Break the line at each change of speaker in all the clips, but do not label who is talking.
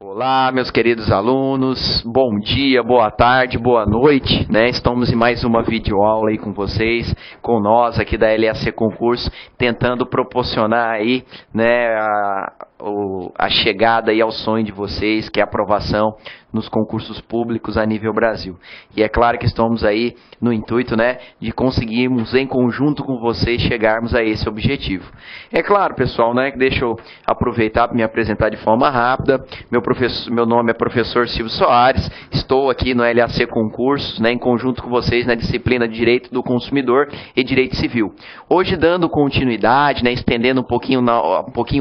Olá, meus queridos alunos, bom dia, boa tarde, boa noite, né? Estamos em mais uma videoaula aí com vocês, com nós aqui da LAC Concurso, tentando proporcionar aí, né, a chegada aí ao sonho de vocês, que é a aprovação nos concursos públicos a nível Brasil. E é claro que estamos aí no intuito, né, de conseguirmos em conjunto com vocês chegarmos a esse objetivo. É claro, pessoal, né, que deixa eu aproveitar para me apresentar de forma rápida. Meu nome é professor Silvio Soares, estou aqui no LAC Concursos, né, em conjunto com vocês na disciplina de Direito do Consumidor e Direito Civil. Hoje, dando continuidade, né, estendendo um pouquinho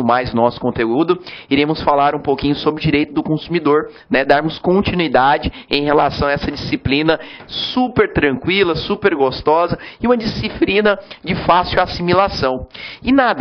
mais o nosso conteúdo, iremos falar um pouquinho sobre Direito do Consumidor, né, darmos continuidade em relação a essa disciplina super tranquila, super gostosa e uma disciplina de fácil assimilação. E na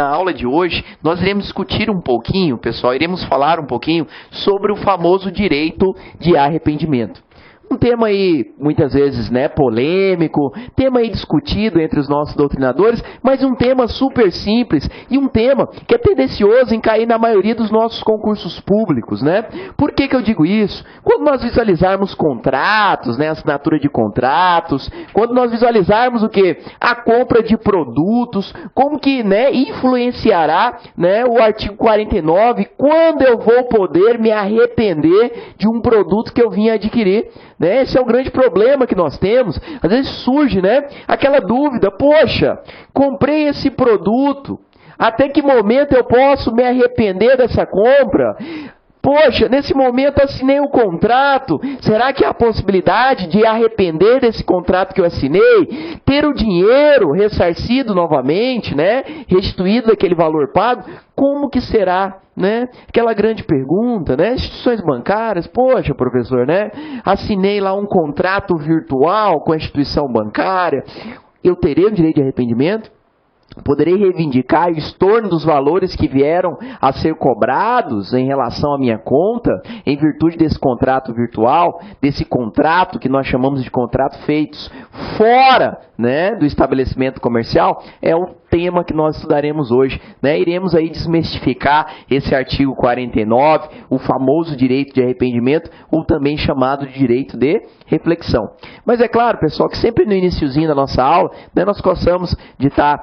aula de hoje, nós iremos discutir um pouquinho, pessoal, iremos falar um pouquinho sobre o famoso direito de arrependimento. Um tema aí, muitas vezes, né, polêmico, tema aí discutido entre os nossos doutrinadores, mas um tema super simples e um tema que é tendencioso em cair na maioria dos nossos concursos públicos, né? Por que que eu digo isso? Quando nós visualizarmos contratos, né, assinatura de contratos, quando nós visualizarmos o quê? A compra de produtos, como que, né, influenciará, né, o artigo 49, quando eu vou poder me arrepender de um produto que eu vim adquirir. Esse é o grande problema que nós temos. Às vezes surge, né, aquela dúvida: poxa, comprei esse produto, até que momento eu posso me arrepender dessa compra? Poxa, nesse momento assinei um contrato, será que há a possibilidade de arrepender desse contrato que eu assinei? Ter o dinheiro ressarcido novamente, né? Restituído daquele valor pago? Como que será, né? Aquela grande pergunta, né? Instituições bancárias, poxa, professor, né? Assinei lá um contrato virtual com a instituição bancária, eu terei o direito de arrependimento? Poderei reivindicar o estorno dos valores que vieram a ser cobrados em relação à minha conta, em virtude desse contrato virtual, desse contrato que nós chamamos de contrato feitos fora, né, do estabelecimento comercial? É o tema que nós estudaremos hoje, né? Iremos aí desmistificar esse artigo 49, o famoso direito de arrependimento, ou também chamado de direito de reflexão. Mas é claro, pessoal, que sempre no iniciozinho da nossa aula, né, nós gostamos de estar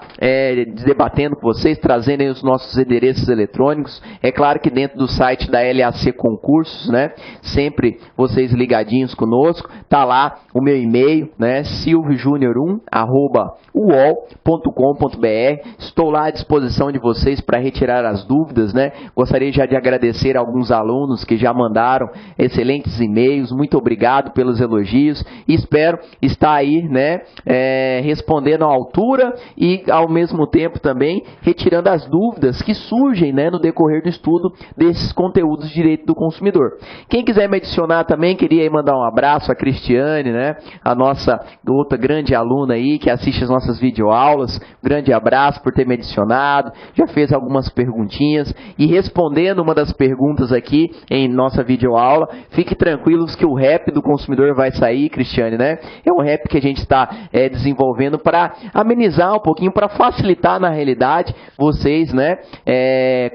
debatendo com vocês, trazendo aí os nossos endereços eletrônicos. É claro que dentro do site da LAC Concursos, né, sempre vocês ligadinhos conosco, tá lá o meu e-mail, né, silviojunior1@uol.com.br. Estou lá à disposição de vocês para retirar as dúvidas, né? Gostaria já de agradecer a alguns alunos que já mandaram excelentes e-mails. Muito obrigado pelos elogios e espero estar aí, né, respondendo à altura e ao mesmo tempo também retirando as dúvidas que surgem, né, no decorrer do estudo desses conteúdos de direito do consumidor. Quem quiser me adicionar também, queria aí mandar um abraço a Cristiane, né, a nossa outra grande aluna aí que assiste as nossas videoaulas. Grande abraço por ter me adicionado, já fez algumas perguntinhas e respondendo uma das perguntas aqui em nossa videoaula, fique tranquilos que o rap do consumidor vai sair, Cristiane, né? É um rap que a gente está desenvolvendo para amenizar um pouquinho, para facilitar na realidade vocês, né,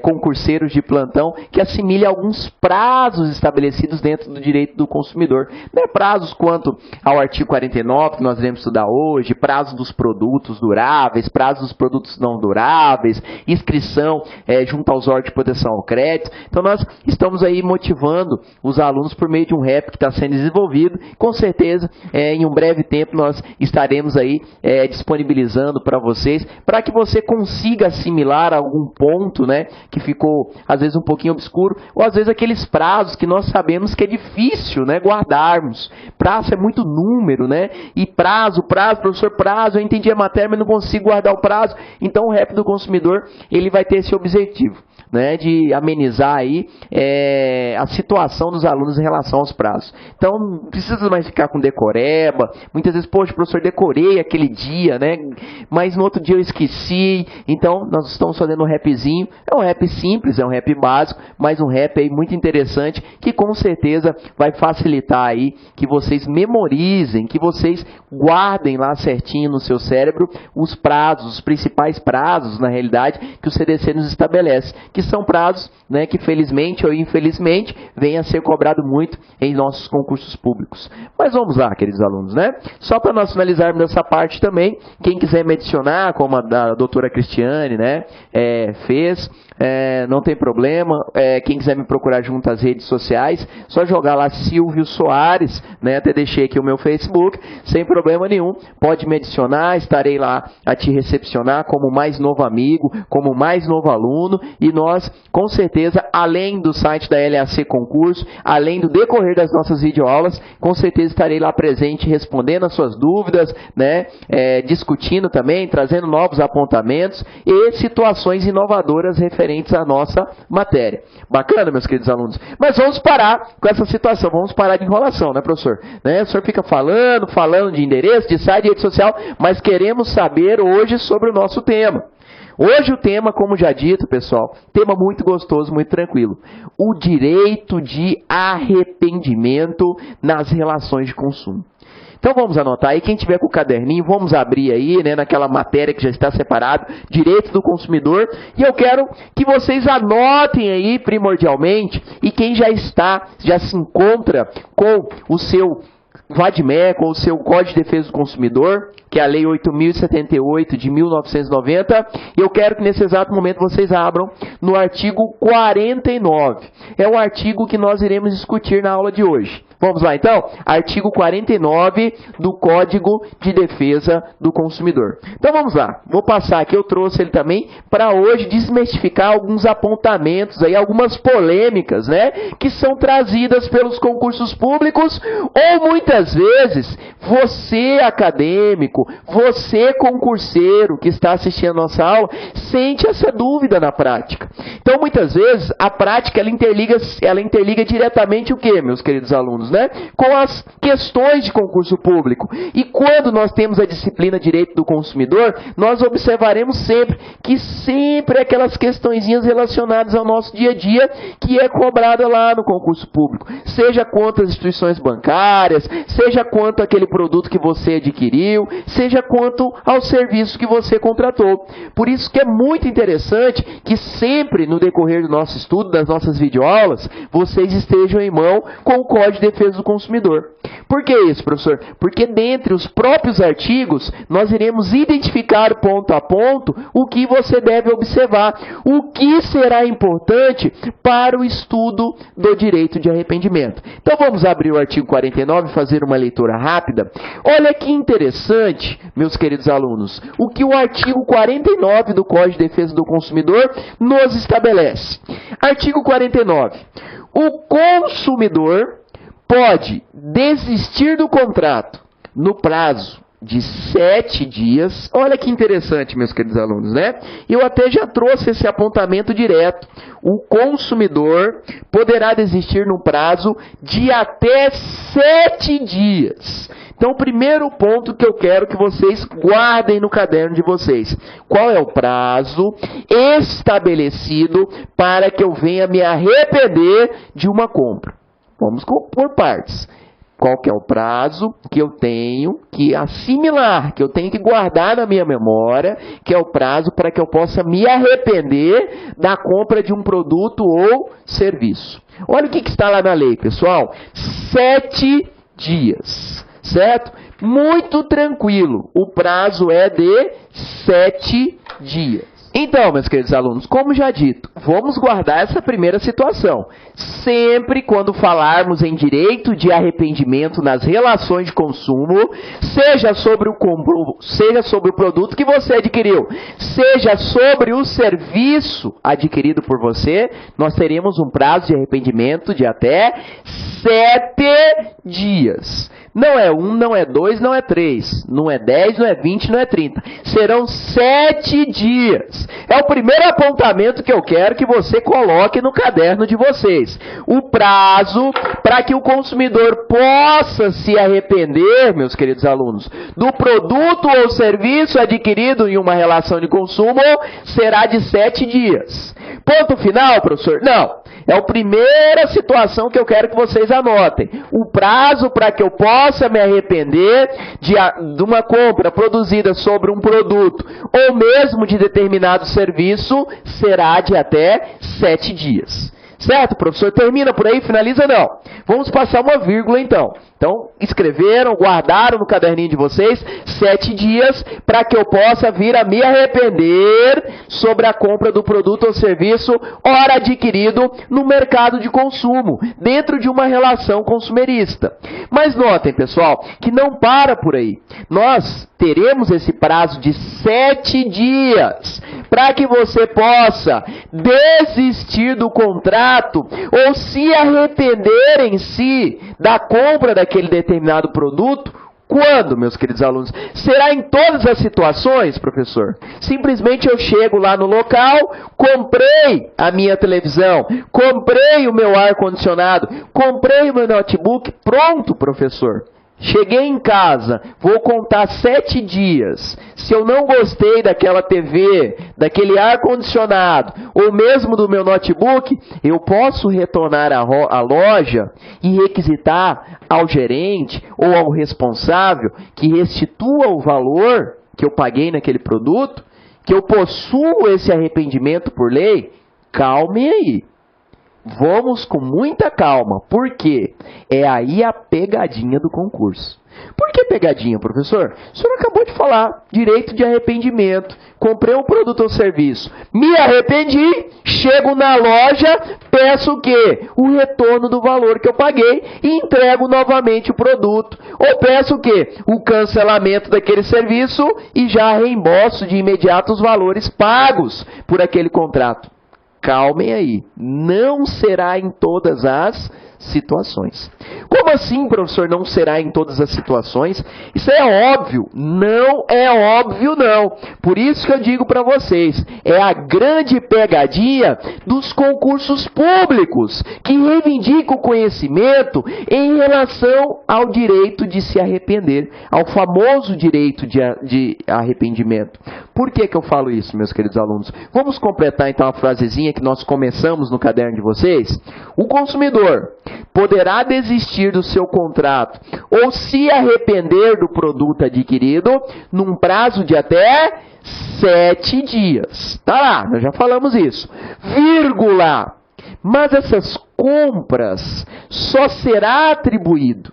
concurseiros de plantão, que assimilem alguns prazos estabelecidos dentro do direito do consumidor, né? Prazos quanto ao artigo 49 que nós iremos estudar hoje, prazos dos produtos duráveis, prazos dos produtos não duráveis, inscrição junto aos órgãos de proteção ao crédito. Então nós estamos aí motivando os alunos por meio de um rap que está sendo desenvolvido. Com certeza, em um breve tempo nós estaremos aí disponibilizando para vocês, para que você consiga assimilar algum ponto, né, que ficou às vezes um pouquinho obscuro, ou às vezes aqueles prazos que nós sabemos que é difícil, né, guardarmos. Prazo é muito número, né? E prazo, professor, prazo, eu entendi a matéria, mas não consigo guardar o prazo. Então o rap do consumidor, ele vai ter esse objetivo, né, de amenizar aí a situação dos alunos em relação aos prazos. Então não precisa mais ficar com decoreba. Muitas vezes, poxa, professor, decorei aquele dia, né, mas no outro dia eu esqueci. Então nós estamos fazendo um rapzinho. É um rap simples, é um rap básico, mas um rap aí muito interessante, que com certeza vai facilitar aí que vocês memorizem, que vocês guardem lá certinho no seu cérebro os prazos, os principais principais prazos, na realidade, que o CDC nos estabelece, que são prazos, né, que felizmente ou infelizmente vêm a ser cobrado muito em nossos concursos públicos. Mas vamos lá, queridos alunos, né? Só para nós finalizarmos essa parte também, quem quiser me adicionar, como a doutora Cristiane, né, fez, não tem problema. Quem quiser me procurar junto às redes sociais, só jogar lá Silvio Soares, né, até deixei aqui o meu Facebook, sem problema nenhum, pode me adicionar, estarei lá a te recepcionar como mais novo amigo, como mais novo aluno, e nós, com certeza, além do site da LAC Concurso, além do decorrer das nossas videoaulas, com certeza estarei lá presente respondendo as suas dúvidas, né, discutindo também, trazendo novos apontamentos e situações inovadoras referentes à nossa matéria. Bacana, meus queridos alunos? Mas vamos parar com essa situação, vamos parar de enrolação, né, professor? Né? O senhor fica falando de endereço, de site, de rede social, mas queremos saber hoje sobre o nosso tema. Hoje o tema, como já dito, pessoal, tema muito gostoso, muito tranquilo. O direito de arrependimento nas relações de consumo. Então vamos anotar aí, quem tiver com o caderninho, vamos abrir aí, né, naquela matéria que já está separado, direito do consumidor, e eu quero que vocês anotem aí primordialmente, e quem já se encontra com o seu VADME, com o seu Código de Defesa do Consumidor, que é a Lei 8.078 de 1990, eu quero que nesse exato momento vocês abram no artigo 49. É o artigo que nós iremos discutir na aula de hoje. Vamos lá então? Artigo 49 do Código de Defesa do Consumidor. Então vamos lá. Vou passar aqui, eu trouxe ele também para hoje desmistificar alguns apontamentos aí, algumas polêmicas, né, que são trazidas pelos concursos públicos, ou muitas vezes você acadêmico, você concurseiro que está assistindo a nossa aula, sente essa dúvida na prática. Então muitas vezes a prática ela interliga diretamente o que, meus queridos alunos? Né? Com as questões de concurso público. E quando nós temos a disciplina Direito do Consumidor, nós observaremos sempre aquelas questõezinhas relacionadas ao nosso dia a dia que é cobrada lá no concurso público. Seja quanto às instituições bancárias, seja quanto àquele produto que você adquiriu, seja quanto ao serviço que você contratou. Por isso que é muito interessante que sempre no decorrer do nosso estudo, das nossas videoaulas, vocês estejam em mão com o Código de Defesa do Consumidor. Por que isso, professor? Porque dentre os próprios artigos, nós iremos identificar ponto a ponto o que você deve observar, o que será importante para o estudo do direito de arrependimento. Então vamos abrir o artigo 49 e fazer uma leitura rápida. Olha que interessante, meus queridos alunos, o que o artigo 49 do Código de Defesa do Consumidor nos estabelece. Artigo 49. O consumidor pode desistir do contrato no prazo de 7 dias. Olha que interessante, meus queridos alunos, né? Eu até já trouxe esse apontamento direto. O consumidor poderá desistir no prazo de até 7 dias. Então, o primeiro ponto que eu quero que vocês guardem no caderno de vocês. Qual é o prazo estabelecido para que eu venha me arrepender de uma compra? Vamos por partes. Qual que é o prazo que eu tenho que assimilar, que eu tenho que guardar na minha memória, que é o prazo para que eu possa me arrepender da compra de um produto ou serviço. Olha o que está lá na lei, pessoal. 7 dias, certo? Muito tranquilo. O prazo é de 7 dias. Então, meus queridos alunos, como já dito, vamos guardar essa primeira situação. Sempre quando falarmos em direito de arrependimento nas relações de consumo, seja sobre o produto que você adquiriu, seja sobre o serviço adquirido por você, nós teremos um prazo de arrependimento de até 7 dias. Não é 1, não é 2, não é 3, não é 10, não é 20, não é 30. Serão 7 dias. É o primeiro apontamento que eu quero que você coloque no caderno de vocês. O prazo para que o consumidor possa se arrepender, meus queridos alunos, do produto ou serviço adquirido em uma relação de consumo será de 7 dias. Ponto final, professor? Não. É a primeira situação que eu quero que vocês anotem. O prazo para que eu possa me arrepender de uma compra produzida sobre um produto ou mesmo de determinado serviço será de até 7 dias. Certo, professor? Termina por aí? Finaliza? Não. Vamos passar uma vírgula, então. Então, escreveram, guardaram no caderninho de vocês 7 dias para que eu possa vir a me arrepender sobre a compra do produto ou serviço ora adquirido no mercado de consumo, dentro de uma relação consumerista. Mas notem, pessoal, que não para por aí. Nós teremos esse prazo de 7 dias para que você possa desistir do contrato ou se arrepender em si da compra daquele determinado produto. Quando, meus queridos alunos? Será em todas as situações, professor? Simplesmente eu chego lá no local, comprei a minha televisão, comprei o meu ar-condicionado, comprei o meu notebook, pronto, professor. Cheguei em casa, vou contar 7 dias. Se eu não gostei daquela TV, daquele ar-condicionado, ou mesmo do meu notebook, eu posso retornar à loja e requisitar ao gerente ou ao responsável que restitua o valor que eu paguei naquele produto, que eu possuo esse arrependimento por lei. Calmem aí. Vamos com muita calma, porque é aí a pegadinha do concurso. Por que pegadinha, professor? O senhor acabou de falar, direito de arrependimento. Comprei um produto ou serviço, me arrependi, chego na loja, peço o quê? O retorno do valor que eu paguei e entrego novamente o produto. Ou peço o quê? O cancelamento daquele serviço e já reembolso de imediato os valores pagos por aquele contrato. Calmem aí, não será em todas as situações. Como assim, professor, não será em todas as situações? Isso é óbvio. Não é óbvio, não. Por isso que eu digo para vocês, é a grande pegadinha dos concursos públicos, que reivindica o conhecimento em relação ao direito de se arrepender, ao famoso direito de arrependimento. Por que que eu falo isso, meus queridos alunos? Vamos completar então a frasezinha que nós começamos no caderno de vocês? O consumidor poderá desistir do seu contrato ou se arrepender do produto adquirido num prazo de até 7 dias. Tá lá, nós já falamos isso. Vírgula. Mas essas compras só será atribuído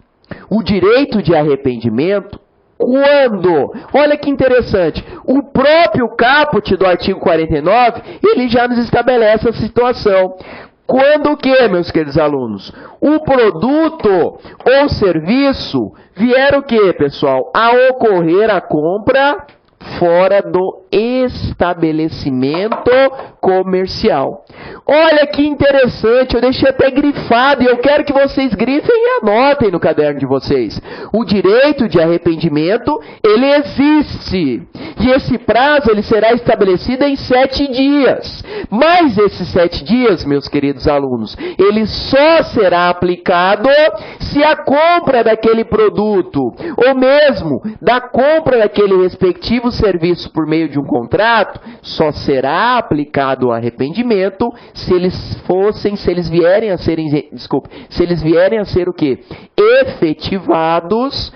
o direito de arrependimento quando, olha que interessante, o próprio caput do artigo 49, ele já nos estabelece a situação. Quando o que, meus queridos alunos? O produto ou serviço vier o que, pessoal? A ocorrer a compra fora do estabelecimento comercial. Olha que interessante, eu deixei até grifado e eu quero que vocês grifem e anotem no caderno de vocês. O direito de arrependimento, ele existe. E esse prazo, ele será estabelecido em 7 dias. Mas esses 7 dias, meus queridos alunos, ele só será aplicado se a compra daquele produto, ou mesmo da compra daquele respectivo serviço por meio de um contrato, só será aplicado o arrependimento se eles vierem a ser o quê? Efetivados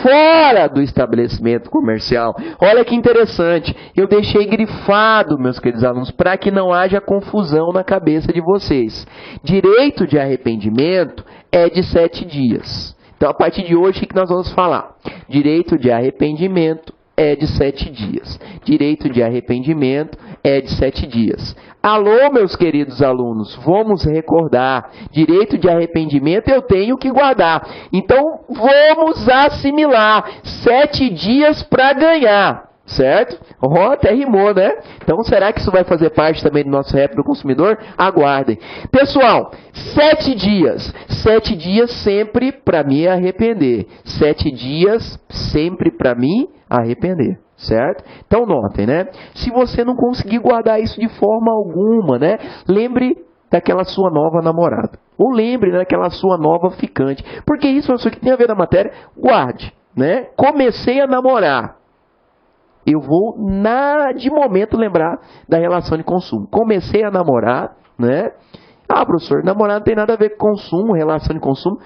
fora do estabelecimento comercial. Olha que interessante, eu deixei grifado, meus queridos alunos, para que não haja confusão na cabeça de vocês. Direito de arrependimento é de 7 dias. Então, a partir de hoje, o que nós vamos falar? Direito de arrependimento é de 7 dias. Direito de arrependimento é de 7 dias. Alô, meus queridos alunos, vamos recordar. Direito de arrependimento eu tenho que guardar. Então, vamos assimilar. 7 dias para ganhar. Certo? Até rimou, né? Então, será que isso vai fazer parte também do nosso rap do consumidor? Aguardem. Pessoal, 7 dias. 7 dias sempre para me arrepender. 7 dias sempre para me arrepender. Certo? Então, notem, né? Se você não conseguir guardar isso de forma alguma, né? Lembre daquela sua nova namorada. Ou lembre daquela sua nova ficante. Porque isso é o que tem a ver na matéria. Guarde, né? Comecei a namorar. Eu vou, de momento, lembrar da relação de consumo. Comecei a namorar, né?
Ah, professor, namorar não tem nada a ver com consumo, relação de consumo.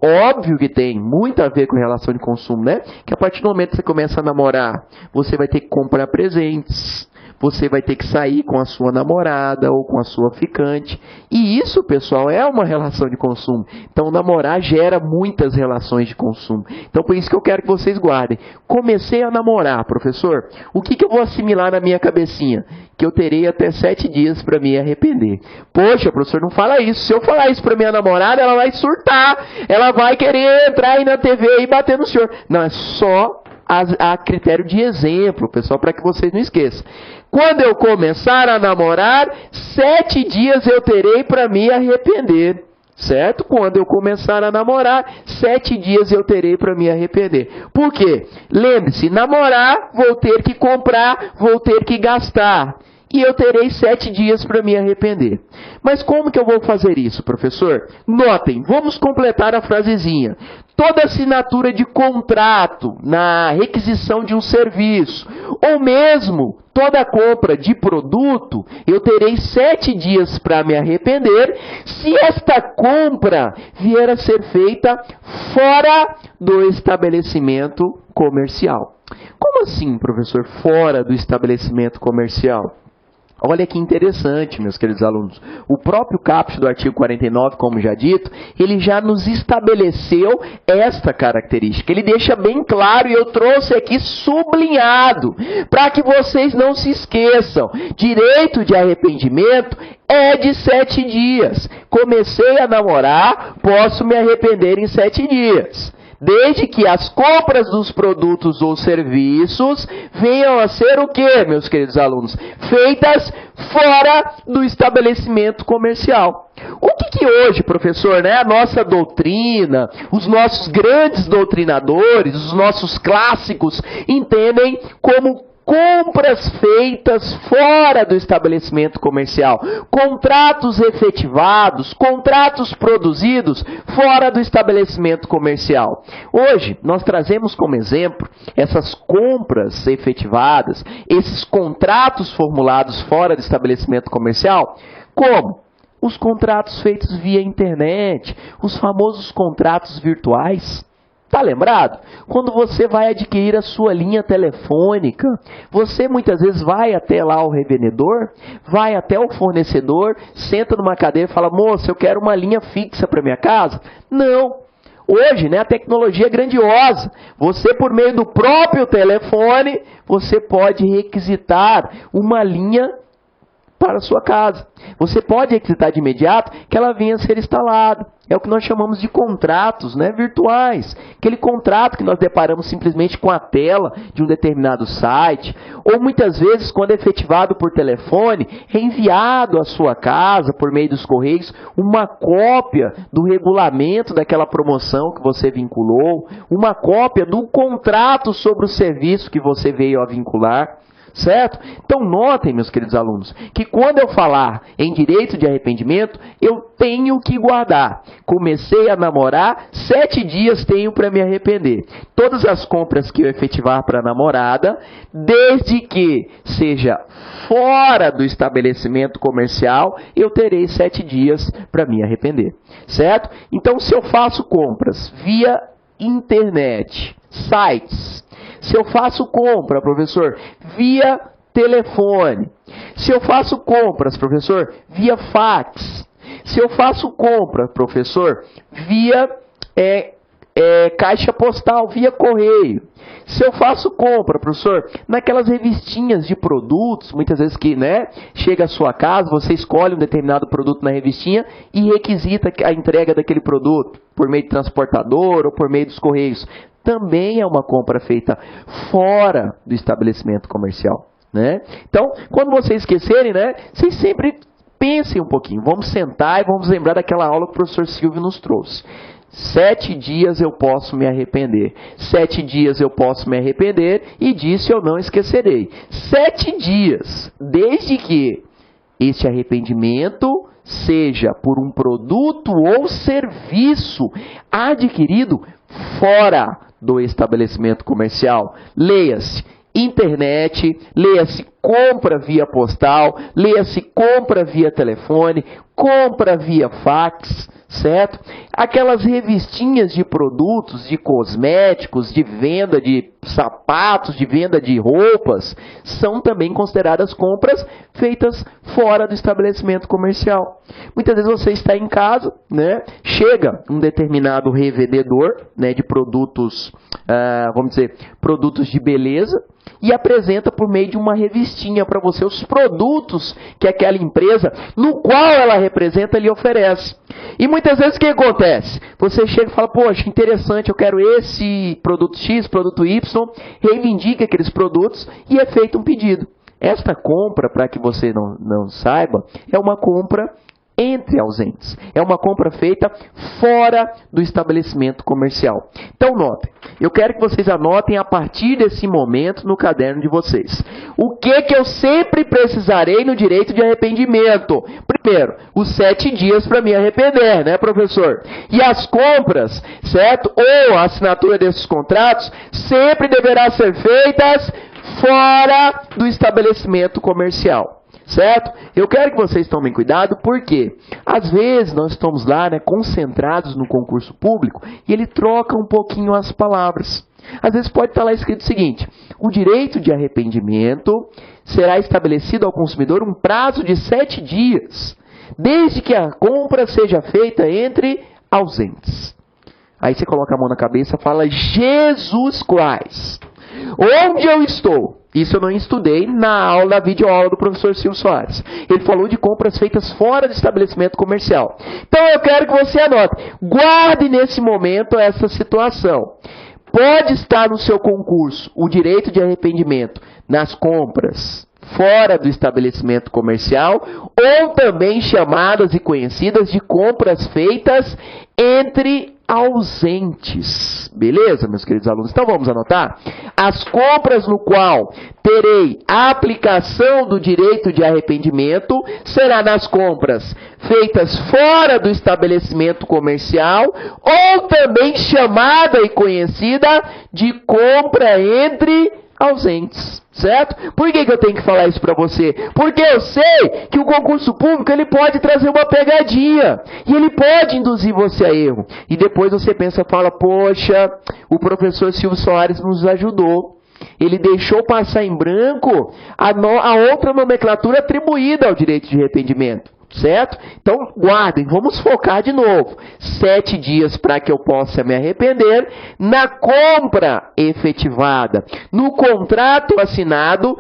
Óbvio que tem muito a ver com relação de consumo, né? Que a partir do momento que você começa a namorar, você vai ter que comprar presentes, você vai ter que sair com a sua namorada ou com a sua ficante. E isso, pessoal, é uma relação de consumo. Então, namorar gera muitas relações de consumo. Então, por isso que eu quero que vocês guardem. Comecei a namorar, professor. O que eu vou assimilar na minha cabecinha? Que eu terei até 7 dias para me arrepender. Poxa, professor, não fala isso. Se eu falar isso para minha namorada, ela vai surtar. Ela vai querer entrar aí na TV e bater no senhor. Não, é só a critério de exemplo, pessoal, para que vocês não esqueçam. Quando eu começar a namorar, 7 dias eu terei para me arrepender. Certo? Quando eu começar a namorar, 7 dias eu terei para me arrepender. Por quê? Lembre-se, namorar, vou ter que comprar, vou ter que gastar. E eu terei 7 dias para me arrepender. Mas como que eu vou fazer isso, professor? Notem, vamos completar a frasezinha. Toda assinatura de contrato na requisição de um serviço, ou mesmo toda compra de produto, eu terei 7 dias para me arrepender se esta compra vier a ser feita fora do estabelecimento comercial. Como assim, professor, fora do estabelecimento comercial? Olha que interessante, meus queridos alunos. O próprio caput do artigo 49, como já dito, ele já nos estabeleceu esta característica. Ele deixa bem claro, e eu trouxe aqui sublinhado, para que vocês não se esqueçam. Direito de arrependimento é de 7 dias. Comecei a namorar, posso me arrepender em 7 dias. Desde que as compras dos produtos ou serviços venham a ser o quê, meus queridos alunos? Feitas fora do estabelecimento comercial. O que hoje, professor, né, a nossa doutrina, os nossos grandes doutrinadores, os nossos clássicos entendem como compras feitas fora do estabelecimento comercial, contratos efetivados, contratos produzidos fora do estabelecimento comercial. Hoje, nós trazemos como exemplo essas compras efetivadas, esses contratos formulados fora do estabelecimento comercial, como os contratos feitos via internet, os famosos contratos virtuais. Está lembrado? Quando você vai adquirir a sua linha telefônica, você muitas vezes vai até lá o revendedor, vai até o fornecedor, senta numa cadeira e fala, moça, eu quero uma linha fixa para minha casa. Não. Hoje, né, a tecnologia é grandiosa. Você, por meio do próprio telefone, você pode requisitar uma linha para a sua casa. Você pode requisitar de imediato que ela venha a ser instalada. É o que nós chamamos de contratos, né, virtuais. Aquele contrato que nós deparamos simplesmente com a tela de um determinado site, ou muitas vezes, quando é efetivado por telefone, é enviado à sua casa, por meio dos correios, uma cópia do regulamento daquela promoção que você vinculou, uma cópia do contrato sobre o serviço que você veio a vincular. Certo? Então notem, meus queridos alunos, que quando eu falar em direito de arrependimento, eu tenho que guardar. Comecei a namorar, 7 dias tenho para me arrepender. Todas as compras que eu efetivar para a namorada, desde que seja fora do estabelecimento comercial, eu terei 7 dias para me arrepender. Certo? Então, se eu faço compras via internet, sites, se eu faço compra, professor, via telefone. Se eu faço compras, professor, via fax. Se eu faço compra, professor, via caixa postal, via correio. Se eu faço compra, professor, naquelas revistinhas de produtos, muitas vezes que, né, chega à sua casa, você escolhe um determinado produto na revistinha e requisita a entrega daquele produto por meio de transportador ou por meio dos correios. Também é uma compra feita fora do estabelecimento comercial, né? Então, quando vocês esquecerem, né, vocês sempre pensem um pouquinho. Vamos sentar e vamos lembrar daquela aula que o professor Silvio nos trouxe. 7 dias eu posso me arrepender. 7 dias eu posso me arrepender e disso eu não esquecerei. 7 dias, desde que este arrependimento seja por um produto ou serviço adquirido fora do estabelecimento comercial. Leia-se, internet, leia-se compra via postal, leia-se compra via telefone, compra via fax, certo? Aquelas revistinhas de produtos, de cosméticos, de venda de sapatos, de venda de roupas, são também consideradas compras feitas fora do estabelecimento comercial. Muitas vezes você está em casa, né? Chega um determinado revendedor, né, de produtos, vamos dizer, produtos de beleza, e apresenta por meio de uma revistinha para você os produtos que aquela empresa, no qual ela representa, lhe oferece. E muitas vezes o que acontece? Você chega e fala, poxa, interessante, eu quero esse produto X, produto Y, reivindica aqueles produtos e é feito um pedido. Esta compra, para que você não saiba, é uma compra entre ausentes. É uma compra feita fora do estabelecimento comercial. Então, notem. Eu quero que vocês anotem a partir desse momento no caderno de vocês. O que eu sempre precisarei no direito de arrependimento? Primeiro, os 7 dias para me arrepender, né, professor? E as compras, certo? Ou a assinatura desses contratos sempre deverá ser feitas fora do estabelecimento comercial. Certo? Eu quero que vocês tomem cuidado, porque às vezes nós estamos lá, né, concentrados no concurso público e ele troca um pouquinho as palavras. Às vezes pode estar lá escrito o seguinte: o direito de arrependimento será estabelecido ao consumidor um prazo de 7 dias, desde que a compra seja feita entre ausentes. Aí você coloca a mão na cabeça e fala, Jesus Christ! Onde eu estou? Isso eu não estudei na videoaula do professor Silvio Soares. Ele falou de compras feitas fora do estabelecimento comercial. Então eu quero que você anote. Guarde nesse momento essa situação. Pode estar no seu concurso o direito de arrependimento nas compras fora do estabelecimento comercial, ou também chamadas e conhecidas de compras feitas entre ausentes. Beleza, meus queridos alunos? Então vamos anotar? As compras no qual terei a aplicação do direito de arrependimento será nas compras feitas fora do estabelecimento comercial, ou também chamada e conhecida de compra entre ausentes. Certo? Por que eu tenho que falar isso para você? Porque eu sei que o concurso público ele pode trazer uma pegadinha. E ele pode induzir você a erro. E depois você pensa e fala, poxa, o professor Silvio Soares nos ajudou. Ele deixou passar em branco a outra nomenclatura atribuída ao direito de arrependimento. Certo? Então, guardem, vamos focar de novo. 7 dias para que eu possa me arrepender na compra efetivada, no contrato assinado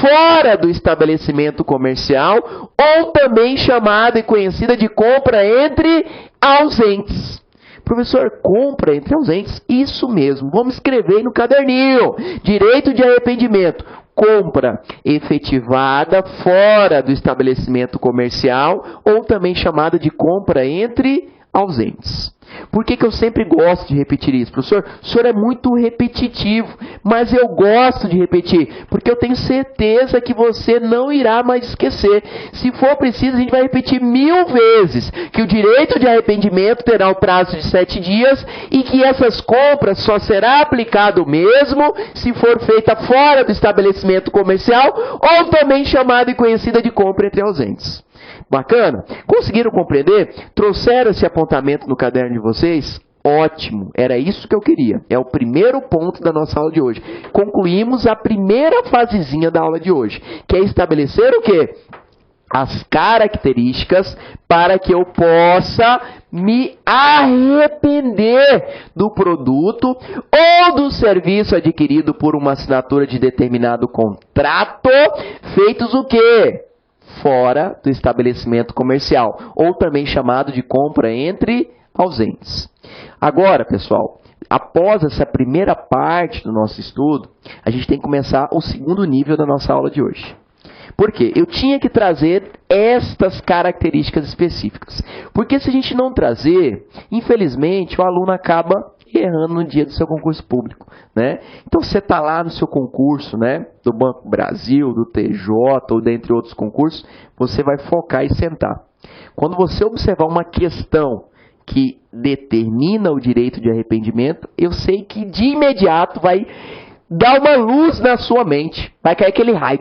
fora do estabelecimento comercial, ou também chamada e conhecida de compra entre ausentes. Professor, compra entre ausentes? Isso mesmo, vamos escrever aí no caderninho. Direito de arrependimento. Compra efetivada fora do estabelecimento comercial, ou também chamada de compra entre ausentes. Por que eu sempre gosto de repetir isso? Professor, o senhor é muito repetitivo, mas eu gosto de repetir, porque eu tenho certeza que você não irá mais esquecer. Se for preciso, a gente vai repetir 1000 vezes que o direito de arrependimento terá o prazo de 7 dias e que essas compras só será aplicado mesmo se for feita fora do estabelecimento comercial, ou também chamada e conhecida de compra entre ausentes. Bacana? Conseguiram compreender? Trouxeram esse apontamento no caderno de vocês? Ótimo, era isso que eu queria. É o primeiro ponto da nossa aula de hoje. Concluímos a primeira fasezinha da aula de hoje, que é estabelecer o quê? As características para que eu possa me arrepender do produto ou do serviço adquirido por uma assinatura de determinado contrato, feitos o quê? Fora do estabelecimento comercial, ou também chamado de compra entre ausentes. Agora, pessoal, após essa primeira parte do nosso estudo, a gente tem que começar o segundo nível da nossa aula de hoje. Por quê? Eu tinha que trazer estas características específicas. Porque se a gente não trazer, infelizmente, o aluno acaba errando no dia do seu concurso público, né? Então você está lá no seu concurso, né, do Banco Brasil, do TJ ou dentre outros concursos, você vai focar e sentar. Quando você observar uma questão que determina o direito de arrependimento, eu sei que de imediato vai dá uma luz na sua mente. Vai cair aquele raio.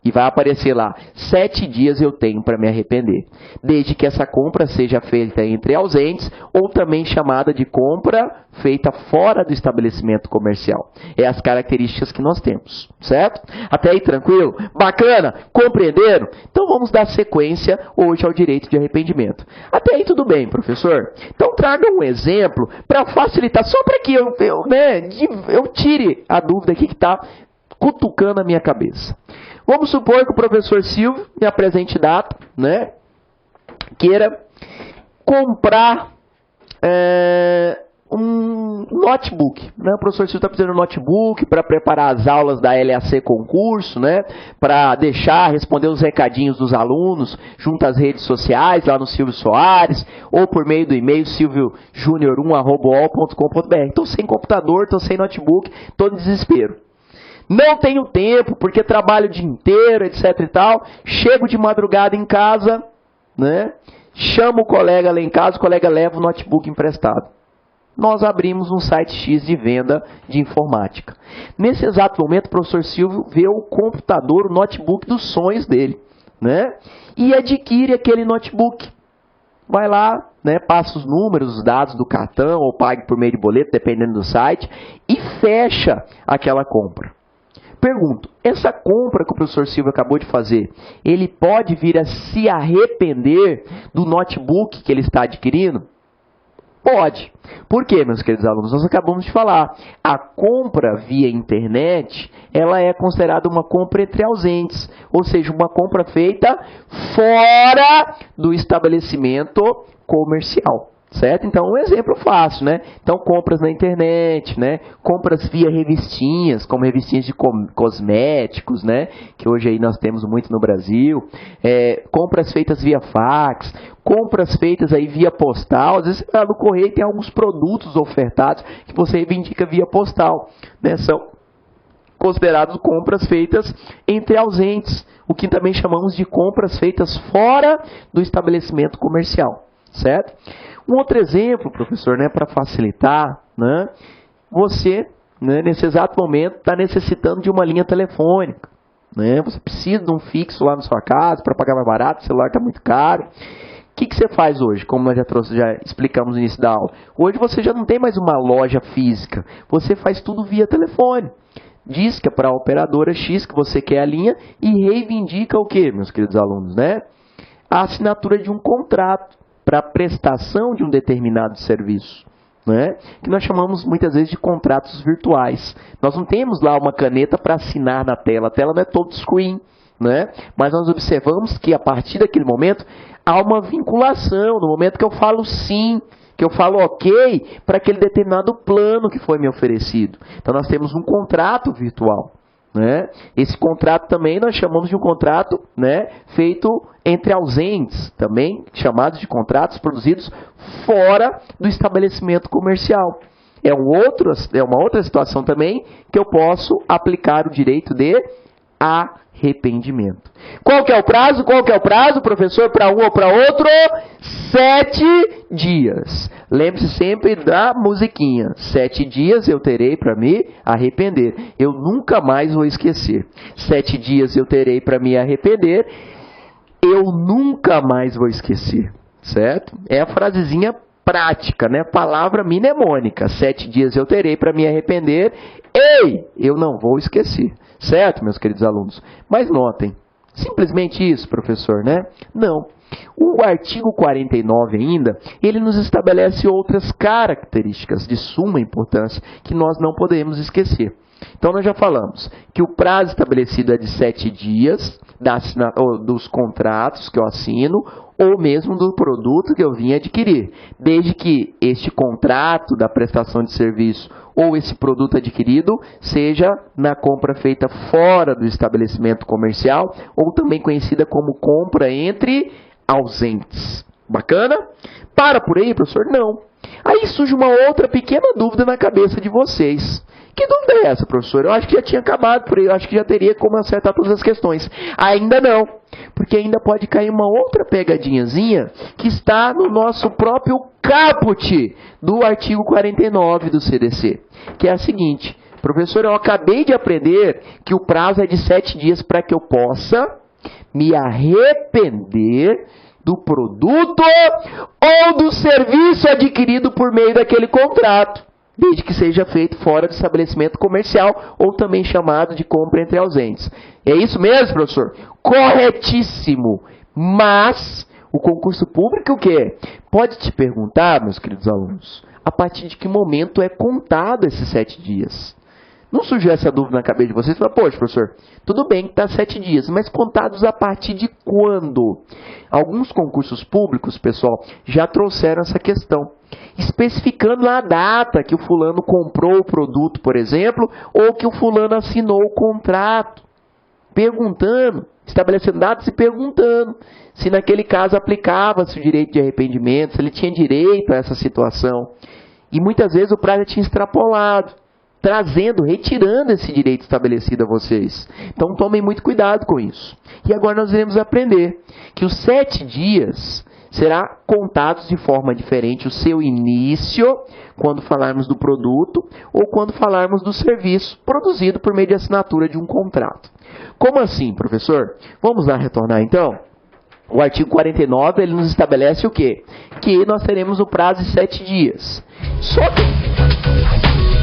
E vai aparecer lá, 7 dias eu tenho para me arrepender. Desde que essa compra seja feita entre ausentes ou também chamada de compra feita fora do estabelecimento comercial. É as características que nós temos, certo? Até aí tranquilo? Bacana? Compreenderam? Então vamos dar sequência hoje ao direito de arrependimento. Até aí tudo bem, professor? Então traga um exemplo para facilitar, só para que eu tire a dúvida aqui que está cutucando a minha cabeça. Vamos supor que o professor Silvio, me apresente data, né, queira comprar um notebook. Né? O professor Silvio está precisando de um notebook para preparar as aulas da LAC concurso, né, para responder os recadinhos dos alunos junto às redes sociais, lá no Silvio Soares, ou por meio do e-mail silviojunior1@ol.com.br. Estou sem computador, estou sem notebook, estou em desespero. Não tenho tempo, porque trabalho o dia inteiro, etc e tal. Chego de madrugada em casa, né? Chamo o colega lá em casa, o colega leva o notebook emprestado. Nós abrimos um site X de venda de informática. Nesse exato momento, o professor Silvio vê o computador, o notebook dos sonhos dele, né? E adquire aquele notebook. Vai lá, né, passa os números, os dados do cartão, ou pague por meio de boleto, dependendo do site, e fecha aquela compra. Pergunto, essa compra que o professor Silvio acabou de fazer, ele pode vir a se arrepender do notebook que ele está adquirindo? Pode. Por quê, meus queridos alunos? Nós acabamos de falar. A compra via internet, ela é considerada uma compra entre ausentes. Ou seja, uma compra feita fora do estabelecimento comercial. Certo? Então, um exemplo fácil, né? Então, compras na internet, né? Compras via revistinhas, como revistinhas de cosméticos, né? Que hoje aí nós temos muito no Brasil. Compras feitas via fax, compras feitas aí via postal. Às vezes, você vai no correio e tem alguns produtos ofertados que você reivindica via postal, né? São considerados compras feitas entre ausentes, o que também chamamos de compras feitas fora do estabelecimento comercial, certo? Um outro exemplo, professor, né, para facilitar, né, você, né, nesse exato momento, está necessitando de uma linha telefônica. Né, você precisa de um fixo lá na sua casa para pagar mais barato, o celular está muito caro. O que você faz hoje? Como nós já explicamos no início da aula. Hoje você já não tem mais uma loja física, você faz tudo via telefone. Disca para a operadora X que você quer a linha e reivindica o quê, meus queridos alunos? Né? A assinatura de um contrato para a prestação de um determinado serviço, né? Que nós chamamos muitas vezes de contratos virtuais. Nós não temos lá uma caneta para assinar na tela, a tela não é touchscreen, né? Mas nós observamos que a partir daquele momento há uma vinculação, no momento que eu falo sim, que eu falo ok para aquele determinado plano que foi me oferecido. Então nós temos um contrato virtual. Né? Esse contrato também nós chamamos de um contrato, né, feito entre ausentes, também chamados de contratos produzidos fora do estabelecimento comercial. É uma outra situação também que eu posso aplicar o direito de arrependimento. Qual que é o prazo? Qual que é o prazo, professor, para um ou para outro? 7 dias. Lembre-se sempre da musiquinha. 7 dias eu terei para me arrepender. Eu nunca mais vou esquecer. 7 dias eu terei para me arrepender. Eu nunca mais vou esquecer. Certo? É a frasezinha prática, né? Palavra mnemônica. 7 dias eu terei para me arrepender. Ei, eu não vou esquecer. Certo, meus queridos alunos? Mas notem, simplesmente isso, professor, né? Não. O artigo 49 ainda, ele nos estabelece outras características de suma importância que nós não podemos esquecer. Então, nós já falamos que o prazo estabelecido é de 7 dias dos contratos que eu assino ou mesmo do produto que eu vim adquirir, desde que este contrato da prestação de serviço ou esse produto adquirido seja na compra feita fora do estabelecimento comercial ou também conhecida como compra entre ausentes. Bacana? Para por aí, professor? Não. Aí surge uma outra pequena dúvida na cabeça de vocês. Que dúvida é essa, professor? Eu acho que já tinha acabado por aí, eu acho que já teria como acertar todas as questões. Ainda não, porque ainda pode cair uma outra pegadinhazinha que está no nosso próprio caput do artigo 49 do CDC, que é a seguinte: Professor, eu acabei de aprender que o prazo é de 7 dias para que eu possa me arrepender do produto ou do serviço adquirido por meio daquele contrato, desde que seja feito fora do estabelecimento comercial ou também chamado de compra entre ausentes. É isso mesmo, professor? Corretíssimo. Mas o concurso público o quê? Pode te perguntar, meus queridos alunos, a partir de que momento é contado esses 7 dias? Não surgiu essa dúvida na cabeça de vocês? Fala, poxa, professor, tudo bem que está 7 dias, mas contados a partir de quando? Alguns concursos públicos, pessoal, já trouxeram essa questão, especificando a data que o fulano comprou o produto, por exemplo, ou que o fulano assinou o contrato, perguntando, estabelecendo datas e perguntando se naquele caso aplicava-se o direito de arrependimento, se ele tinha direito a essa situação. E muitas vezes o prazo tinha extrapolado, retirando esse direito estabelecido a vocês. Então tomem muito cuidado com isso. E agora nós iremos aprender que os 7 dias será contados de forma diferente o seu início, quando falarmos do produto, ou quando falarmos do serviço produzido por meio de assinatura de um contrato. Como assim, professor? Vamos lá retornar então? O artigo 49, ele nos estabelece o quê? Que nós teremos o prazo de 7 dias. Só que